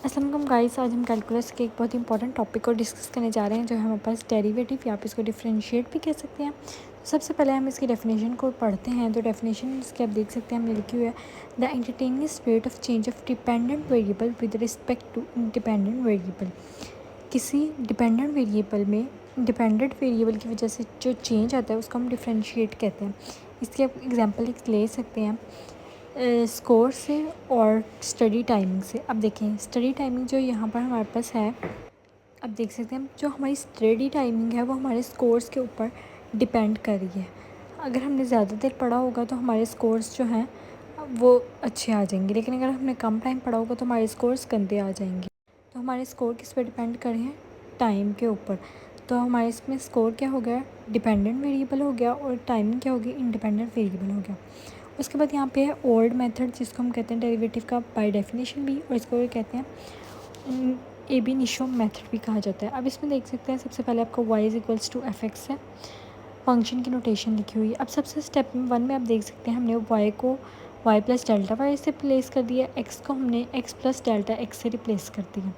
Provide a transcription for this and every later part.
अस्सलाम वालेकुम गाइस, आज हम कैलकुलस के एक बहुत ही इंपॉर्टेंट टॉपिक को डिस्कस करने जा रहे हैं जो है हमारे पास डेरिवेटिव या आप इसको डिफरेंशिएट भी कह सकते हैं। तो सबसे पहले हम इसकी डेफिनेशन को पढ़ते हैं। तो डेफिनेशन इसकी आप देख सकते हैं हमने लिखी हुई है, the instantaneous rate of change of dependent variable with respect to independent variable. किसी डिपेंडेंट वेरिएबल में डिपेंडेंट वेरिएबल की वजह से जो चेंज आता है उसको हम डिफरेंशिएट कहते हैं। इसकी आप एग्जाम्पल ले सकते हैं स्कोर से और स्टडी टाइमिंग से। अब देखें स्टडी टाइमिंग जो यहाँ पर हमारे पास है, अब देख सकते हैं जो हमारी स्टडी टाइमिंग है वो हमारे स्कोर्स के ऊपर डिपेंड कर रही है। अगर हमने ज़्यादा देर पढ़ा होगा तो हमारे स्कोर्स जो हैं वो अच्छे आ जाएंगे, लेकिन अगर हमने कम टाइम पढ़ा होगा तो हमारे स्कोर्स गंदे आ जाएंगे। तो हमारे स्कोर किस पे डिपेंड कर रहे हैं? टाइम के ऊपर। तो हमारे इसमें स्कोर क्या हो गया? डिपेंडेंट वेरिएबल हो गया, और टाइमिंग क्या होगी? इंडिपेंडेंट वेरिएबल हो गया। उसके बाद यहाँ पे है ओल्ड मेथड, जिसको हम कहते हैं डेरिवेटिव का बाय डेफिनेशन भी, और इसको कहते हैं एब इनिशियो मेथड भी कहा जाता है। अब इसमें देख सकते हैं सबसे पहले आपको y is equals to F X है, फंक्शन की नोटेशन लिखी हुई है। अब सबसे स्टेप 1 में आप देख सकते हैं हमने y को y प्लस डेल्टा वाई से रिप्लेस कर दिया, x को हमने x प्लस डेल्टा x से रिप्लेस कर दिया।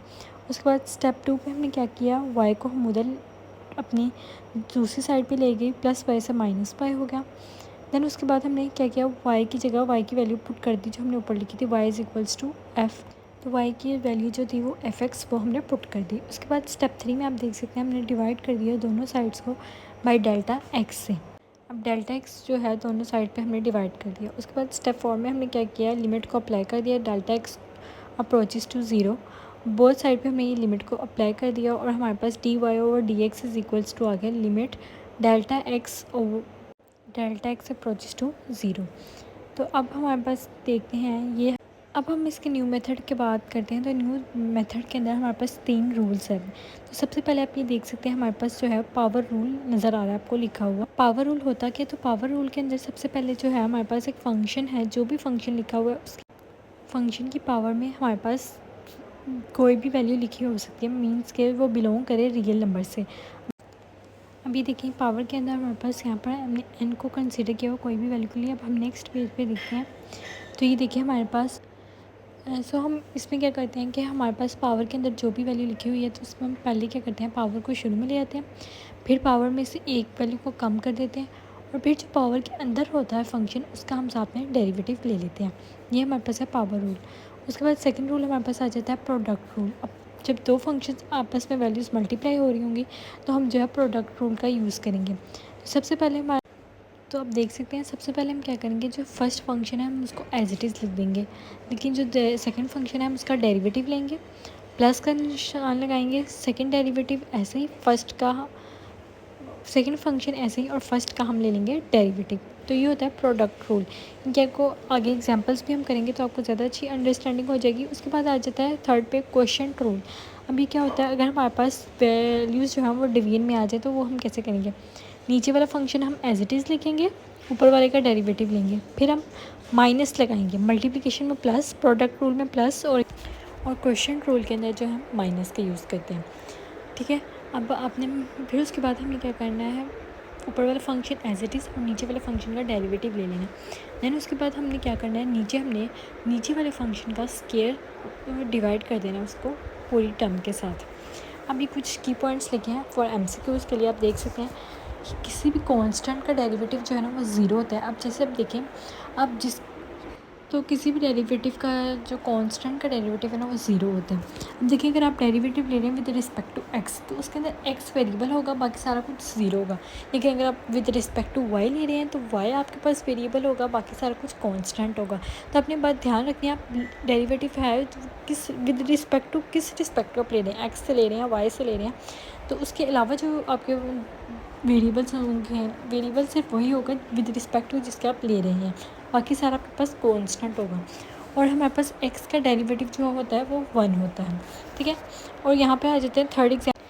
उसके बाद स्टेप 2 पे हमने क्या किया, y को हम उधर अपनी दूसरी साइड पे ले गई, प्लस वाई से माइनस वाई हो गया। देन उसके बाद हमने क्या किया, y की जगह y की वैल्यू पुट कर दी जो हमने ऊपर लिखी थी, y is equals to F. तो y की वैल्यू जो थी वो एफ एक्स वो हमने पुट कर दी। उसके बाद स्टेप 3 में आप देख सकते हैं हमने डिवाइड कर दिया दोनों साइड्स को बाय डेल्टा एक्स से। अब डेल्टा एक्स जो है दोनों साइड पे हमने डिवाइड कर दिया। उसके बाद स्टेप 4 में हमने क्या किया, लिमिट को अप्लाई कर दिया, delta X approaches to zero, both side पे हमने ये लिमिट को अप्लाई कर दिया, और हमारे पास D Y over D X is equals to आ गया limit delta X approaches to zero. तो अब हमारे पास देखते हैं ये, अब हम इसके न्यू मेथड की बात करते हैं। तो न्यू मेथड के अंदर हमारे पास 3 रूल्स हैं। तो सबसे पहले आप ये देख सकते हैं हमारे पास जो है पावर रूल नज़र आ रहा है आपको लिखा हुआ। पावर रूल होता क्या? तो पावर रूल के अंदर सबसे पहले जो है हमारे पास एक फंक्शन है, जो भी फंक्शन लिखा हुआ है उसकी फंक्शन की पावर में हमारे पास कोई भी वैल्यू लिखी हो सकती है, मीन्स के वो बिलोंग करे रियल नंबर से। अभी देखिए पावर के अंदर हमारे पास यहाँ पर हमने n को कंसीडर किया हुआ कोई भी वैल्यू के लिए। अब हम नेक्स्ट पेज पे देखते हैं, तो ये देखिए हमारे पास सो हम इसमें क्या करते हैं कि हमारे पास पावर के अंदर जो भी वैल्यू लिखी हुई है तो उसमें हम पहले क्या करते हैं, पावर को शुरू में ले आते हैं, फिर पावर में से एक वैल्यू को कम कर देते हैं, और फिर जो पावर के अंदर होता है फंक्शन उसका हम साथ में डेरिवेटिव ले लेते हैं। ये हमारे पास है पावर रूल। उसके बाद सेकंड रूल हमारे पास आ जाता है प्रोडक्ट रूल। अब जब दो फंक्शंस आपस में वैल्यूज़ मल्टीप्लाई हो रही होंगी तो हम जो है प्रोडक्ट रूल का यूज़ करेंगे। तो सबसे पहले हमारे, तो आप देख सकते हैं सबसे पहले हम क्या करेंगे, जो फर्स्ट फंक्शन है हम उसको एज इट इज़ लिख देंगे, लेकिन जो सेकंड फंक्शन है हम उसका डेरिवेटिव लेंगे, प्लस का निशान लगाएंगे, सेकंड डेरिवेटिव ऐसे ही फर्स्ट का, सेकंड फंक्शन ऐसे ही, और फर्स्ट का हम ले लेंगे डेरिवेटिव। तो ये होता है प्रोडक्ट रूल। इनके आपको आगे एग्जांपल्स भी हम करेंगे तो आपको ज़्यादा अच्छी अंडरस्टैंडिंग हो जाएगी। उसके बाद आ जाता है थर्ड पे क्वोशिएंट रूल। अभी क्या होता है, अगर हमारे पास वैल्यूज़ जो हैं वो डिवीजन में आ जाए तो वो हम कैसे करेंगे, नीचे वाला फंक्शन हम एज इट इज़ लिखेंगे, ऊपर वाले का डेरिवेटिव लेंगे, फिर हम माइनस लगाएंगे, मल्टीप्लिकेशन में प्लस, प्रोडक्ट रूल में प्लस, और क्वोशिएंट रूल के अंदर जो हम माइनस का यूज़ करते हैं। ठीक है, अब आपने फिर उसके बाद हमें क्या करना है, ऊपर वाला फंक्शन एज इट इज़ और नीचे वाले फंक्शन का डेरिवेटिव ले लेना। देन उसके बाद हमने क्या करना है, नीचे वाले फंक्शन का स्केयर डिवाइड कर देना उसको पूरी टर्म के साथ। अभी कुछ की पॉइंट्स लिखे हैं फॉर एमसीक्यूज़ के लिए। आप देख सकते हैं किसी भी कांस्टेंट का डेरिवेटिव जो है ना वो ज़ीरो होता है। अब जैसे आप देखें, अब तो किसी भी डेरिवेटिव का जो कांस्टेंट का डेरिवेटिव है ना वो ज़ीरो होता है। अब देखिए अगर आप डेरिवेटिव ले रहे हैं विद रिस्पेक्ट टू एक्स तो उसके अंदर एक्स वेरिएबल होगा, बाकी सारा कुछ ज़ीरो होगा। लेकिन अगर आप विद रिस्पेक्ट टू वाई ले रहे हैं तो वाई आपके पास वेरिएबल होगा, बाकी सारा कुछ कांस्टेंट होगा। तो अपनी बात ध्यान रखनी है, आप डेरिवेटिव है तो किस विद रिस्पेक्ट टू किस रिस्पेक्ट आप ले रहे हैं, एक्स से ले रहे हैं, वाई से ले रहे हैं, तो उसके अलावा जो आपके वेरिएबल्स होंगे, वेरिएबल सिर्फ वही होगा विद रिस्पेक्ट टू जिसके आप ले रहे हैं, बाकी सारा आपके पास कांस्टेंट होगा। और हमारे पास एक्स का डेरिवेटिव जो होता है वो 1 होता है। ठीक है, और यहाँ पे आ जाते हैं थर्ड एग्जाम्पल।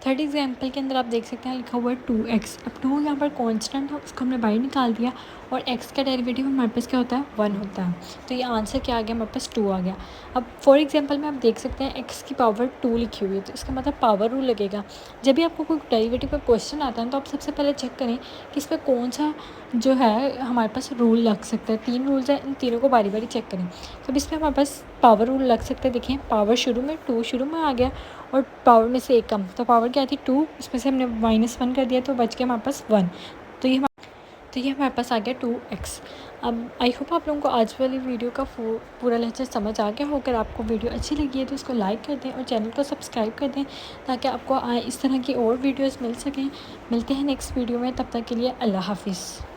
थर्ड एग्जाम्पल के अंदर आप देख सकते हैं लिखा हुआ है 2x। अब 2 यहाँ पर कांस्टेंट है, उसको हमने बाहर निकाल दिया और x का डेरिवेटिव हमारे पास क्या होता है 1 होता है। तो ये आंसर क्या आ गया, हमारे पास 2 आ गया। अब फॉर एग्जांपल में आप देख सकते हैं x की पावर 2 लिखी हुई है, तो इसका मतलब पावर रूल लगेगा। जब भी आपको कोई डेरिवेटिव का क्वेश्चन आता है तो आप सबसे पहले चेक करें कि इस पर कौन सा जो है हमारे पास रूल लग सकता है। 3 रूल्स हैं, इन तीनों को बारी बारी चेक करें। तो इसमें हमारे पास पावर रूल लग सकता है। देखें पावर शुरू में 2 शुरू में आ गया और पावर में से 1 कम, तो पावर क्या थी 2, इसमें से हमने -1 कर दिया तो बच गया हमारे पास 1। तो ये हमारे पास आ गया 2x। अब आई होप आप लोगों को आज वाली वीडियो का पूरा लेक्चर समझ आ गया हो। अगर आपको वीडियो अच्छी लगी है तो इसको लाइक कर दें और चैनल को सब्सक्राइब कर दें ताकि आपको इस तरह की और वीडियोस मिल सकें। मिलते हैं नेक्स्ट वीडियो में, तब तक के लिए अल्लाह हाफिज़।